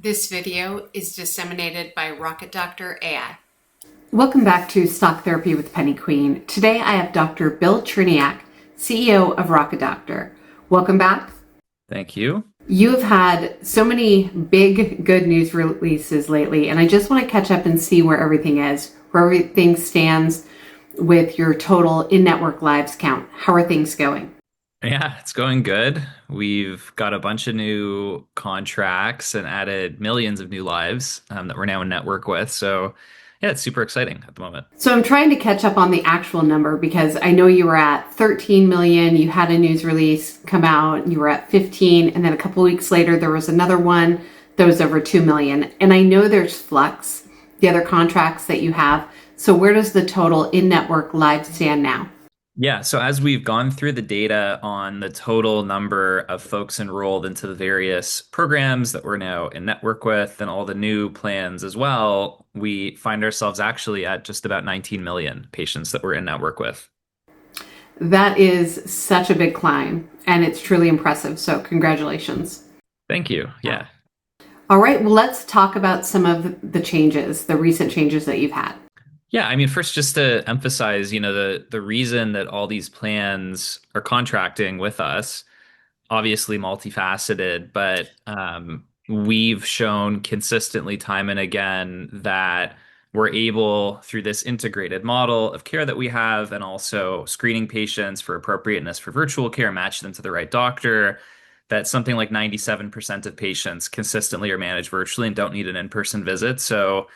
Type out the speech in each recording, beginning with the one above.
This video is disseminated by Rocket Doctor AI. Welcome back to Stock Therapy with Penny Queen. Today I have Dr. Bill Cherniak, CEO of Rocket Doctor. Welcome back. Thank you. You have had so many big good news releases lately, and I just want to catch up and see where everything is, where everything stands with your total in-network lives count. How are things going? Yeah, it's going good. We've got a bunch of new contracts and added millions of new lives that we're now in network with. So yeah, it's super exciting at the moment. So I'm trying to catch up on the actual number because I know you were at 13 million. You had a news release come out. You were at 15. And then a couple of weeks later, there was another one that was over 2 million. And I know there's flux, the other contracts that you have. So where does the total in-network lives stand now? Yeah, so as we've gone through the data on the total number of folks enrolled into the various programs that we're now in network with and all the new plans as well, we find ourselves actually at just about 19 million patients that we're in network with. That is such a big climb, and it's truly impressive. So congratulations. Thank you. Yeah. All right, well, let's talk about some of the changes, the recent changes that you've had. Yeah, I mean, first, just to emphasize, the reason that all these plans are contracting with us, obviously multifaceted, but we've shown consistently time and again that we're able, through this integrated model of care that we have, and also screening patients for appropriateness for virtual care, match them to the right doctor, that something like 97% of patients consistently are managed virtually and don't need an in-person visit. So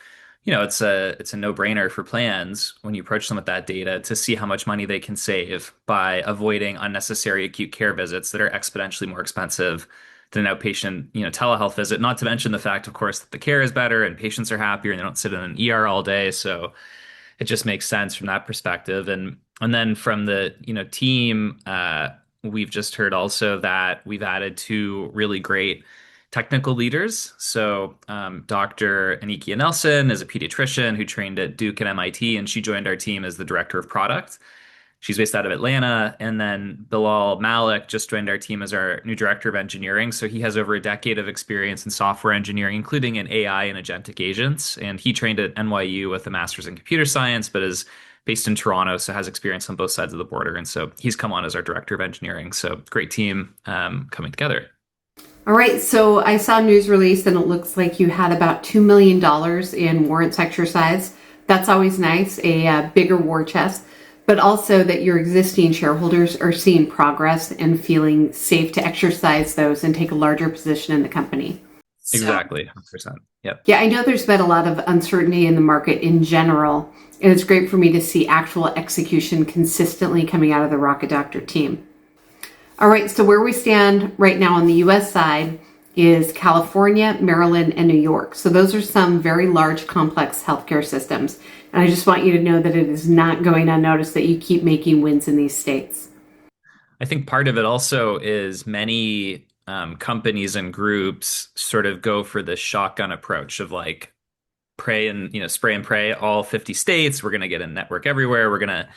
it's a no-brainer for plans when you approach them with that data to see how much money they can save by avoiding unnecessary acute care visits that are exponentially more expensive than an outpatient, telehealth visit. Not to mention the fact, of course, that the care is better and patients are happier and they don't sit in an ER all day. So it just makes sense from that perspective. And then from the team, we've just heard also that we've added two really great technical leaders. So Dr. Anikia Nelson is a pediatrician who trained at Duke and MIT, and she joined our team as the director of product. She's based out of Atlanta. And then Bilal Malik just joined our team as our new director of engineering. So he has over a decade of experience in software engineering, including in AI and agentic agents. And he trained at NYU with a master's in computer science, but is based in Toronto, so has experience on both sides of the border. And so he's come on as our director of engineering. So great team coming together. All right, so I saw a news release and it looks like you had about $2 million in warrants exercise. That's always nice, a bigger war chest, but also that your existing shareholders are seeing progress and feeling safe to exercise those and take a larger position in the company. Exactly, 100%. Yep. Yeah, I know there's been a lot of uncertainty in the market in general, and it's great for me to see actual execution consistently coming out of the Rocket Doctor team. All right, so where we stand right now on the US side is California, Maryland, and New York. So those are some very large, complex healthcare systems. And I just want you to know that it is not going unnoticed that you keep making wins in these states. I think part of it also is many companies and groups sort of go for this shotgun approach of like spray and pray all 50 states. We're going to get a network everywhere. We're going to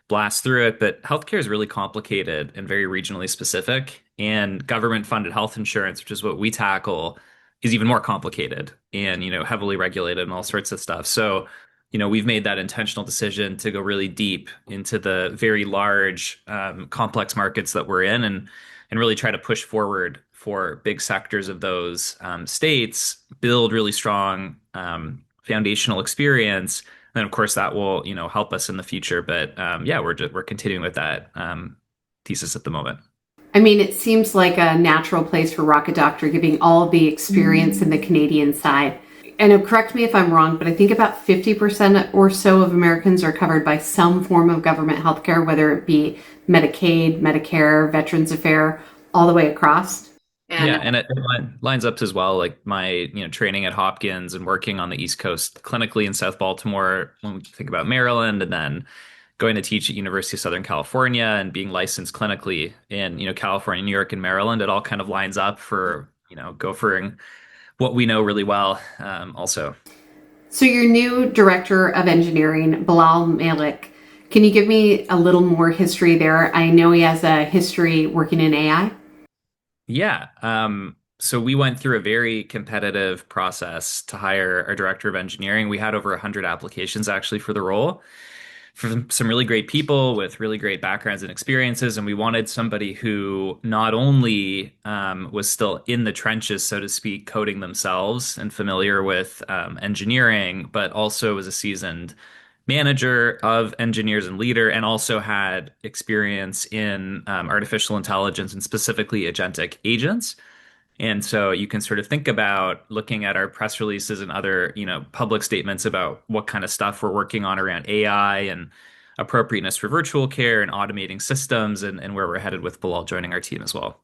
blast through it, but healthcare is really complicated and very regionally specific, and government-funded health insurance, which is what we tackle, is even more complicated and heavily regulated and all sorts of stuff. So we've made that intentional decision to go really deep into the very large complex markets that we're in, and really try to push forward for big sectors of those states, build really strong foundational experience. And of course, that will, help us in the future. But we're continuing with that thesis at the moment. I mean, it seems like a natural place for Rocket Doctor, giving all the experience in the Canadian side. And correct me if I'm wrong, but I think about 50% or so of Americans are covered by some form of government healthcare, whether it be Medicaid, Medicare, Veterans Affairs, all the way across. And it lines up as well, like my training at Hopkins and working on the East Coast clinically in South Baltimore when we think about Maryland, and then going to teach at University of Southern California and being licensed clinically in California, New York, and Maryland. It all kind of lines up for gophering what we know really well also. So your new director of engineering, Bilal Malik, can you give me a little more history there? I know he has a history working in AI. Yeah. So we went through a very competitive process to hire our director of engineering. We had over 100 applications actually for the role, from some really great people with really great backgrounds and experiences. And we wanted somebody who not only was still in the trenches, so to speak, coding themselves and familiar with engineering, but also was a seasoned manager of engineers and leader, and also had experience in artificial intelligence and specifically agentic agents. And so you can sort of think about looking at our press releases and other, public statements about what kind of stuff we're working on around AI and appropriateness for virtual care and automating systems, and where we're headed with Bilal joining our team as well.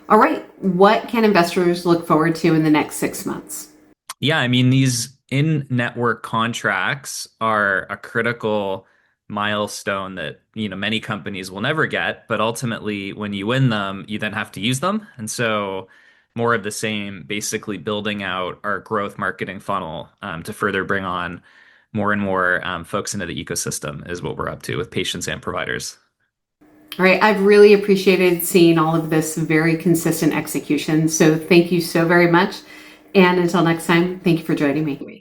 All right. What can investors look forward to in the next 6 months? Yeah, I mean, these in-network contracts are a critical milestone that, many companies will never get, but ultimately when you win them, you then have to use them. And so more of the same, basically building out our growth marketing funnel to further bring on more and more folks into the ecosystem is what we're up to with patients and providers. All right. I've really appreciated seeing all of this very consistent execution. So thank you so very much. And until next time, thank you for joining me.